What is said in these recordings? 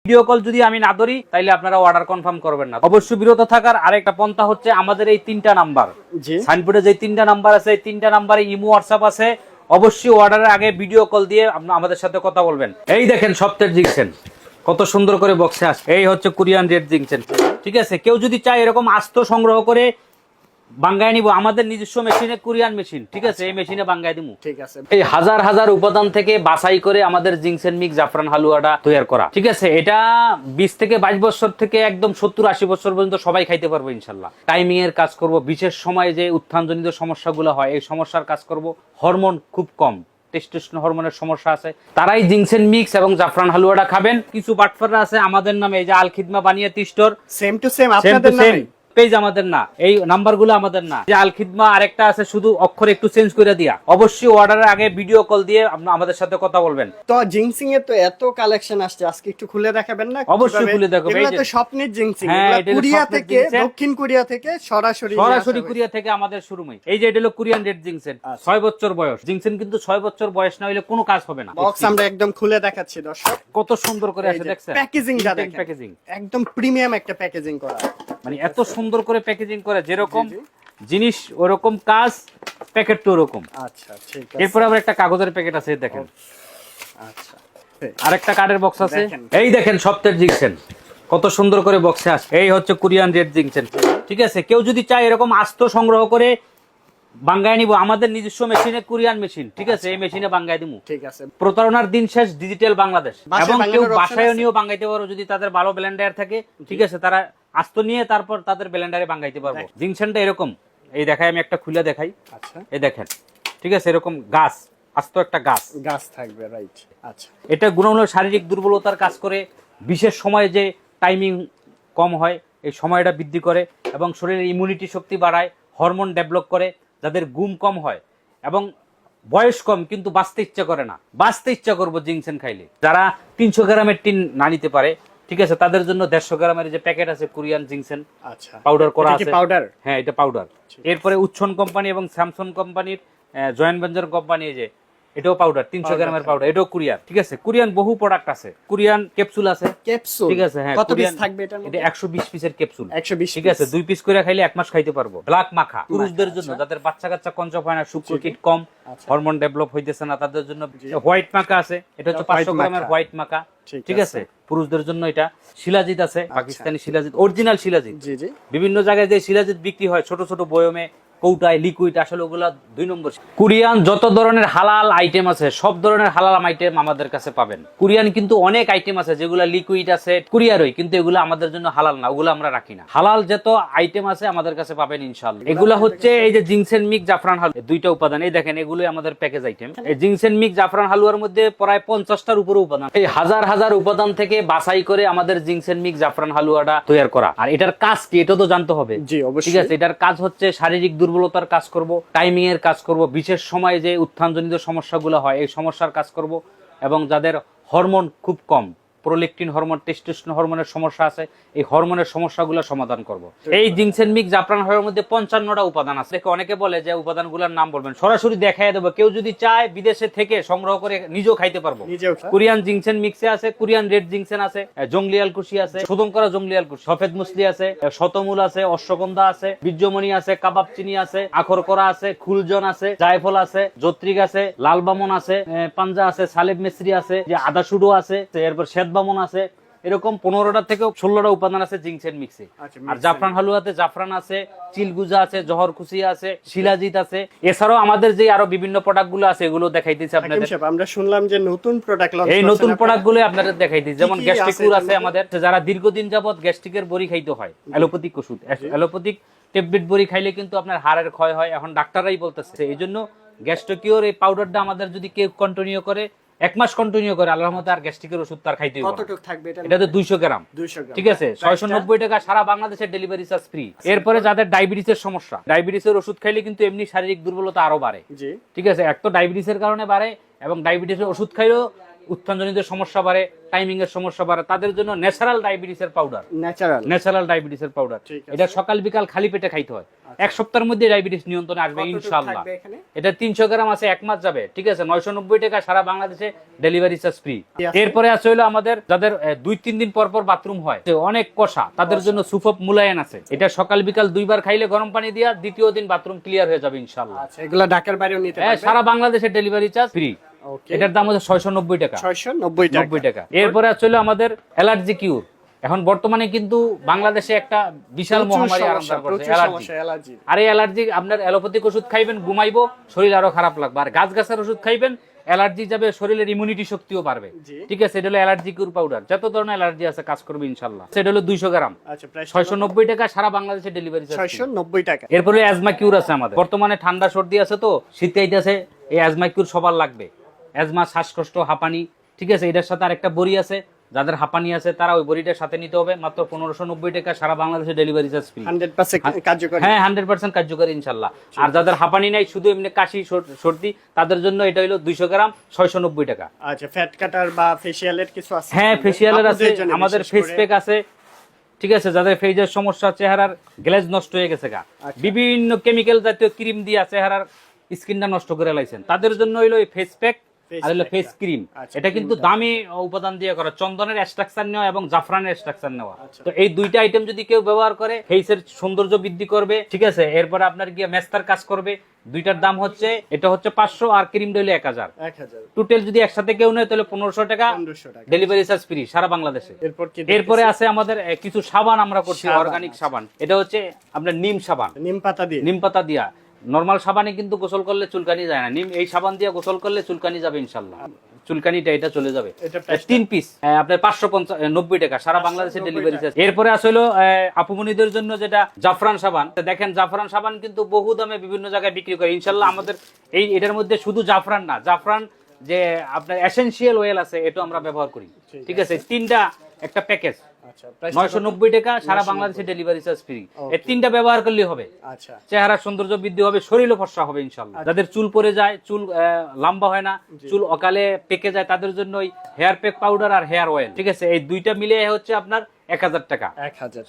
Video call যদি আমি না ধরি তাহলে আপনারা অর্ডার কনফার্ম করবেন না। অবশ্যই বিরত থাকার আরেকটা পন্থা হচ্ছে আমাদের এই 3টা নাম্বার, সাইনবোর্ডে যে 3টা নাম্বার আছে এই 3টা নাম্বারে ইমো হোয়াটসঅ্যাপ আছে। অবশ্যই অর্ডারের আগে ভিডিও কল দিয়ে আমাদের সাথে কথা বলবেন। এই দেখেন সপ্তাহের জিংসেন কত সুন্দর করে বক্সে আসে। এই হচ্ছে কোরিয়ান রেড জিংসেন। ঠিক আছে, কেউ যদি চায় এরকম আস্ত সংগ্রহ করে বাঙ্গায় নিব, আমাদের নিজস্ব মেশিনে, কোরিয়ান মেশিন, ঠিক আছে, এই মেশিনে বাঙ্গায় দিমু। ঠিক আছে, এই হাজার হাজার উপাদান থেকে বাছাই করে আমাদের জিংসেন মিক্স জাফরান হালুয়াটা তৈরি করা। ঠিক আছে, এটা 20 থেকে 22 বছর থেকে একদম 70-80 বছর পর্যন্ত সবাই খাইতে পারবো ইনশাল্লাহ। টাইমিং এর কাজ করব, বিশেষ সময়ে যে উত্থানজনিত সমস্যাগুলো হয় এই সমস্যার কাজ করব। হরমোন খুব কম, টেস্টোস্টেরন হরমোনের সমস্যা আছে, তারাই জিংসেন মিক্স এবং জাফরান হালুয়াটা খাবেন। কিছু বাটফাররা আছে আমাদের নামে, এই যে আল খিদমা বানিয়ে তিস্টোর সেম টু সেম আপনাদের নামে পেজ আমাদের না, এই নাম্বারগুলো আমাদের না। যে আল খিদমা আরেকটা আছে শুধু অক্ষর একটু চেঞ্জ করে দিয়া। অবশ্যই অর্ডারের আগে ভিডিও কল দিয়ে আমাদের সাথে কথা বলবেন। তো জিংসিং এর তো এত কালেকশন আসছে, আজকে একটু খুলে দেখাবেন না? অবশ্যই খুলে দেখাবো। এগুলো তো স্বপ্নের জিংসিং, এগুলো কোরিয়া থেকে, দক্ষিণ কোরিয়া থেকে সরাসরি কোরিয়া থেকে আমাদের শুরুই। এই যে এটা হলো কোরিয়ান রেড জিংসেন, 6 বছর বয়স। জিংসেন কিন্তু 6 বছর বয়স না হইলে কোনো কাজ হবে না। বক্স আমরা একদম খুলে দেখাচ্ছি দর্শক, কত সুন্দর করে আছে দেখছেন। প্যাকেজিংটা দেখেন, প্যাকেজিং একদম প্রিমিয়াম একটা প্যাকেজিং করা, মানে এত সুন্দর করে প্যাকেজিং করে, যেরকম জিনিস ওরকম কাজ, প্যাকেট তো ওরকম। আচ্ছা ঠিক আছে। এরপর আবার একটা কাগজের প্যাকেট আছে দেখেন। আচ্ছা, আরেকটা কার্ডের বক্স আছে। এই দেখেন সপ্তাহের জিংসেন কত সুন্দর করে বক্সে আসে। এই হচ্ছে কোরিয়ান রেড জিংসেন। ঠিক আছে, কেউ যদি চায় এরকম আস্ত সংগ্রহ করে বাঙ্গায় নিব, আমাদের নিজস্ব মেশিনে, কোরিয়ান মেশিন, ঠিক আছে, এই মেশিনে বাঙ্গায় দিমু। ঠিক আছে, প্রতারণার দিন শেষ, ডিজিটাল বাংলাদেশ। এবং কেউ বাসায় নিয়েও বাঙ্গাইতে পারো যদি তাদের ভালো ব্লেন্ডার থাকে। ঠিক আছে, তারা আস্ত নিয়ে তারপর তাদের ব্লেন্ডারে বাঙ্গাইতে পারবো। জিংসেনটা এরকম, এই দেখাই আমি একটা খুলে দেখাই। আচ্ছা, এই দেখেন, ঠিক আছে, এরকম গাছ, আস্ত একটা গাছ থাকবে, রাইট। আচ্ছা, এটা গুণ হলো শারীরিক দুর্বলতার কাজ করে, বিশেষ সময়ে যে টাইমিং কম হয় এই সময়টা বৃদ্ধি করে এবং শরীরের ইমিউনিটি শক্তি বাড়ায়, হরমোন ডেভেলপ করে। যাদের ঘুম কম হয় এবং বয়স কম কিন্তু বাঁচতে ইচ্ছা করে না, বাঁচতে ইচ্ছা করবো জিংসেন খাইলে। যারা 300 গ্রামের টিন না নিতে পারে, ঠিক আছে, তাদের জন্য 150 গ্রামের যে প্যাকেট আছে কোরিয়ান জিংসেন, আচ্ছা, পাউডার করা আছে। পাউডার, হ্যাঁ, এটা পাউডার। এরপরে উচ্ছন কোম্পানি এবং স্যামসং কোম্পানির জয়েন্ট ভেঞ্চার কোম্পানি, এই যে এটাও পাউডার, 300 গ্রামের পাউডার, এটাও কোরিয়ান। ঠিক আছে, কোরিয়ান বহু প্রোডাক্ট আছে। কোরিয়ান ক্যাপসুল আছে, ক্যাপসুল, ঠিক আছে, হ্যাঁ, কত পিস থাকবে এটা? এটা 120 পিসের ক্যাপসুল, 120, ঠিক আছে, 2 পিস করে খাইলে 1 মাস খাইতে পারবো। ব্ল্যাক মাখা পুরুষদের জন্য, যাদের বাচ্চা কাচ্চা কনসেপ্ট হয় না, শুক্রকিট কম, হরমোন ডেভেলপ হইতেছে না, তাদের জন্য। হোয়াইট মাখা আছে, এটা হচ্ছে 500 গ্রামের হোয়াইট মাখা, ঠিক আছে, পুরুষদের জন্য। এটা শিলাজিৎ আছে, পাকিস্তানি শিলাজিৎ, অরিজিনাল শিলাজিৎ। জি জি, বিভিন্ন জায়গায় যে শিলাজিৎ বিক্রি হয় ছোট ছোট বয়মে, কৌটায়, লিকুইড, আসলে ওগুলা 2 নম্বর। কোরিয়ান যত ধরনের হালাল আইটেম আছে সব ধরনের হালাল আইটেম আমাদের কাছে পাবেন। কোরিয়ান কিন্তু অনেক আইটেম আছে যেগুলা লিকুইড আছে কোরিয়ারই, কিন্তু এগুলো আমাদের জন্য হালাল না, ওগুলো আমরা রাখি না। হালাল যত আইটেম আছে আমাদের কাছে পাবেন ইনশাআল্লাহ। এগুলা হচ্ছে এই যে জিংসেন মিক্স জাফরান হালুয়া, 2টা উপাদান। এই দেখেন, এগুলোই আমাদের প্যাকেজ আইটেম। এই জিংসেন মিক্স জাফরান হালুয়ার মধ্যে প্রায় 50টার উপরে উপাদান। এই হাজার হাজার উপাদান থেকে বাছাই করে আমাদের জিংসেন মিক্স জাফরান হালুয়াটা তৈরি করা। আর এটার কাজ কি এটা তো জানতে হবে। জি অবশ্যই। ঠিক আছে, এটার কাজ হচ্ছে শারীরিক দুর্বলতার কাজ করব, টাইমিং এর কাজ করব, বিশেষ সময়ে যে উত্থানজনিত সমস্যাগুলো হয় এই সমস্যার কাজ করব, এবং যাদের হরমোন খুব কম, প্রোলেকটিন হরমোন, টেস্টোস্টেরন হরমোনের সমস্যা আছে, এই হরমোনের সমস্যাগুলো সমাধান করব। এই জিংসেন মিক্স জাফরান হালুয়ার মধ্যে 55টা উপাদান আছে। দেখো, অনেকে বলে যে উপাদানগুলোর নাম বলবেন, সরাসরি দেখাই দেবো। কেউ যদি চায় বিদেশে থেকে সংগ্রহ করে নিজেও খাইতে পারবো। কোরিয়ান জিংসেন মিক্সে আছে, কোরিয়ান রেড জিংসেন আছে, জংলিয়াল কুশি আছে, শোধন করা জংলিয়াল কুশি, সফেদ মুসলি আছে, শতমূল আছে, অশ্বগন্ধা আছে, বীর্যমণি আছে, কাবাব চিনি আছে, আখর করা আছে, খুলজন আছে, জায়ফল আছে, জত্রিক আছে, লাল বামন আছে, পাঞ্জা আছে, সালেব মিশ্রি আছে, যে আদা সুডো আছে, এরপর বামন আছে। এরকম 15টা থেকে 16টা উপাদান আছে জিংসেন মিক্সে। আর জাফরান হালুয়াতে জাফরান আছে, চিলগুজা আছে, জহর খুশি আছে, শিলাজিৎ আছে। এছাড়াও আমাদের যে আরো বিভিন্ন প্রোডাক্ট গুলো আছে এগুলো দেখাইতেছি আপনাদের। আমরা শুনলাম যে নতুন প্রোডাক্ট লঞ্চ করছেন, এই নতুন প্রোডাক্ট গুলো আপনাদের দেখাইতেছি। যেমন গ্যাস্ট্রিকুর আছে আমাদের, যারা দীর্ঘদিন যাবত গ্যাস্ট্রিকের বড়ি খাইতে হয়, অ্যালোপ্যাথিক ওষুধ, অ্যালোপ্যাথিক ট্যাবলেট বড়ি খাইলে কিন্তু আপনার হাড়ের ক্ষয় হয়, এখন ডাক্তাররাই বলতেছে। এই জন্য গ্যাস্ট্রিকিওর এই পাউডারটা আমাদের যদি কেউ কন্টিনিউ করে, 1 মাস কন্টিনিউ করে, আল্লাহর রহমতে আর গ্যাস্ট্রিকের ওষুধ তার খাইতে হবে। কতটুকু থাকবে এটা? এটা তো 200 গ্রাম, ঠিক আছে, 690 টাকা, সারা বাংলাদেশের ডেলিভারি চার্জ ফ্রি। এরপরে যাদের ডায়াবেটিসের সমস্যা, ডায়াবেটিসের ওষুধ খাইলে কিন্তু এমনি শারীরিক দুর্বলতা আরো বাড়ে। ঠিক আছে, এক তো ডায়াবেটিসের কারণে বাড়ে, এবং ডায়াবেটিসের ওষুধ খাইলেও উত্থানজনিত সমস্যা বাড়ে, টাইমিং এর সমস্যা বাড়ে, তাদের জন্য ন্যাচারাল ডায়াবেটিসের পাউডার, ন্যাচারাল ডায়াবেটিসের পাউডার, এটা সকাল বিকাল খালি পেটে খাইতে হয়। এক সপ্তাহের মধ্যে ডায়াবেটিস নিয়ন্ত্রণে আসবে ইনশাআল্লাহ। এটা 300 গ্রাম আছে, 1 মাস যাবে, ঠিক আছে। 990 টাকা, সারা বাংলাদেশে ডেলিভারি চার্জ ফ্রি। এরপরে আছে হলো আমাদের যাদের 2-3 দিন পর পর বাথরুম হয়, অনেক কষা, তাদের জন্য সুফপ মুলায়ন আছে। এটা সকাল বিকাল 2 বার খাইলে গরম পানি দিয়া দ্বিতীয় দিন বাথরুম ক্লিয়ার হয়ে যাবে ইনশাআল্লাহ। আচ্ছা, এগুলা ঢাকার বাইরেও নিতে পারবে? সারা বাংলাদেশে ডেলিভারি চার্জ ফ্রি। এটার দাম হচ্ছে 690 টাকা। 690 টাকা। এরপরে আছে হলো আমাদের অ্যালার্জি কিউর। এখন বর্তমানে কিন্তু বাংলাদেশে একটা বিশাল মহামারী আরম্ভ করছে, অ্যালার্জি। আর এই অ্যালার্জি, আপনার অ্যালোপ্যাথিক ওষুধ খাইবেন, ঘুমাইবো, শরীর আরো খারাপ লাগবে। আর গাছের ওষুধ খাইবেন, অ্যালার্জি যাবে, শরীরের ইমিউনিটি শক্তিও বাড়বে, ঠিক আছে। এটা হলো অ্যালার্জি কিউর পাউডার, যত ধরনের অ্যালার্জি আছে কাজ করবে ইনশাআল্লাহ। সেটা হলো 200 গ্রাম, 690 টাকা, সারা বাংলাদেশে ডেলিভারি চার্জ 690 টাকা। এরপরে অ্যাজমা কিউর আছে আমাদের। বর্তমানে ঠান্ডা সর্দি আছে, তো শীতে আইতাছে, এই অ্যাজমা কিউর সবার লাগবে। অ্যাজমা, শ্বাসকষ্ট, হাঁপানি, ঠিক আছে। এটার সাথে আরেকটা বড়ি আছে, যাদের হাঁপানি আছে তারা ওই বড়িটার সাথে নিতে হবে। মাত্র 1590 টাকা, সারা বাংলাদেশে ডেলিভারি চার্জ ফ্রি। 100% কার্যকরী। হ্যাঁ, 100% কার্যকরী ইনশাআল্লাহ। আর যাদের হাঁপানি নাই, শুধু এমনি কাশি সর্দি, তাদের জন্য এটা হলো 200 গ্রাম, 690 টাকা। আচ্ছা, ফ্যাট কাটার বা ফেশিয়ালের কিছু আছে? হ্যাঁ, ফেশিয়ালের আছে, আমাদের ফেস প্যাক আছে, ঠিক আছে। যাদের ফেজের সমস্যা, চেহারার গ্লেজ নষ্ট হয়ে গেছে গা, বিভিন্ন কেমিক্যাল জাতীয় ক্রিম দিয়ে চেহারার স্কিনটা নষ্ট করে লাইছেন, তাদের জন্য হলো এই ফেস প্যাক আর হলো ফেস ক্রিম। এটা কিন্তু দামি উপাদান দিয়ে করা, চন্দনের এক্সট্রাকশন নেওয়া এবং জাফরানের এক্সট্রাকশন নেওয়া। তো এই দুইটা আইটেম যদি কেউ ব্যবহার করে, ফেসের সৌন্দর্য বৃদ্ধি করবে, ঠিক আছে। এরপরে আপনার গিয়ে মেস্তার কাজ করবে। দুইটার দাম হচ্ছে, এটা হচ্ছে 500 আর ক্রিমটা হলো 1000। টোটাল যদি একসাথে কেউ নেয় তাহলে 1500 টাকা, ডেলিভারি চার্জ ফ্রি সারা বাংলাদেশে। এরপরে আছে আমাদের কিছু সাবান আমরা করছি, অর্গানিক সাবান। এটা হচ্ছে আপনার নিম সাবান, নিম পাতা দিয়া। নরমাল সাবানে কিন্তু গোসল করলে চুলকানি যায় না, নিম এই সাবান দিয়ে গোসল করলে চুলকানি যাবে ইনশাআল্লাহ। চুলকানিটা এটা চলে যাবে। 3 পিস আপনার 590 টাকা, সারা বাংলাদেশে ডেলিভারি চার্জ। এরপরে আসলে আপুমনিদের জন্য যেটা জাফরান সাবান, দেখেন জাফরান সাবান কিন্তু বহু দামে বিভিন্ন জায়গায় বিক্রি করে ইনশাআল্লাহ। আমাদের এটার মধ্যে শুধু জাফরান না, জাফরান যে আপনার এসেনশিয়াল অয়েল আছে, এটা আমরা ব্যবহার করি, ঠিক আছে। তিনটা একটা প্যাকেজ, 990 টাকা, সারা বাংলাদেশে ডেলিভারি চার্জ ফ্রি। এই তিনটা ব্যবহার করলে হবে, চেহারার সৌন্দর্য বৃদ্ধি হবে, শরীরও ফর্সা হবে ইনশাআল্লাহ। যাদের চুল পড়ে যায়, চুল লম্বা হয় না, চুল অকালে পেকে যায়, তাদের জন্য ওই হেয়ার প্যাক পাউডার আর হেয়ার অয়েল, ঠিক আছে। এই দুইটা মিলে হচ্ছে আপনার 1000 টাকা,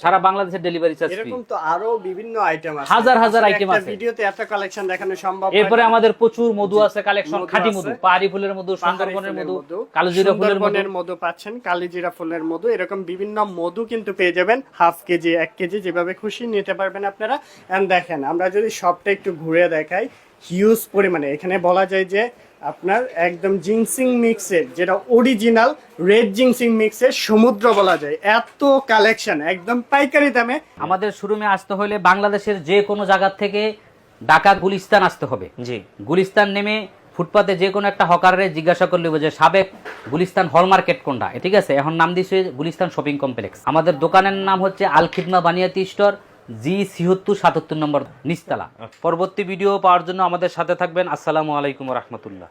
সারা বাংলাদেশে ডেলিভারি চার্জ ফ্রি। এরকম তো আরো বিভিন্ন আইটেম আছে, হাজার আইটেম আছে। ভিডিওতে এত কালেকশন দেখানো সম্ভব। এরপরে আমাদের প্রচুর মধু আছে, কালেকশন, খাঁটি মধু, পাহাড়ি ফুলের মধু, সুন্দরবনের মধু, কালোজিরা ফুলের মধু পাচ্ছেন, কালিজিরা ফুলের মধু, এরকম বিভিন্ন মধু কিন্তু পেয়ে যাবেন। হাফ কেজি, 1 কেজি, যেভাবে খুশি নিতে পারবেন আপনারা। এন্ড দেখেন, আমরা যদি সবটা একটু ঘুরে দেখাই, হিউজ পরিমাণে এখানে বলা যায় যে আপনার একদম জিনসিং মিক্সের, যেটা অরিজিনাল রেড জিনসিং মিক্সের সমুদ্র বলা যায়, এত কালেকশন একদম পাইকারি দামে। আমাদের শোরুমে আসতে হলে বাংলাদেশের যে কোনো জায়গা থেকে ঢাকা গুলিস্তান আসতে হবে। জি, গুলিস্তান নেমে ফুটপাতে যে কোনো একটা হকারে জিজ্ঞাসা করলে যে সাবেক গুলিস্তান হল মার্কেট কোনটা, ঠিক আছে। এখন নাম দিয়েছে গুলিস্তান শপিং কমপ্লেক্স। আমাদের দোকানের নাম হচ্ছে আল খিদমা বানিয়াতি স্টোর, G76 নম্বর নিচতলা। পরবর্তী ভিডিও পাওয়ার জন্য আমাদের সাথে থাকবেন। আসসালামু আলাইকুম ওয়া রাহমাতুল্লাহ।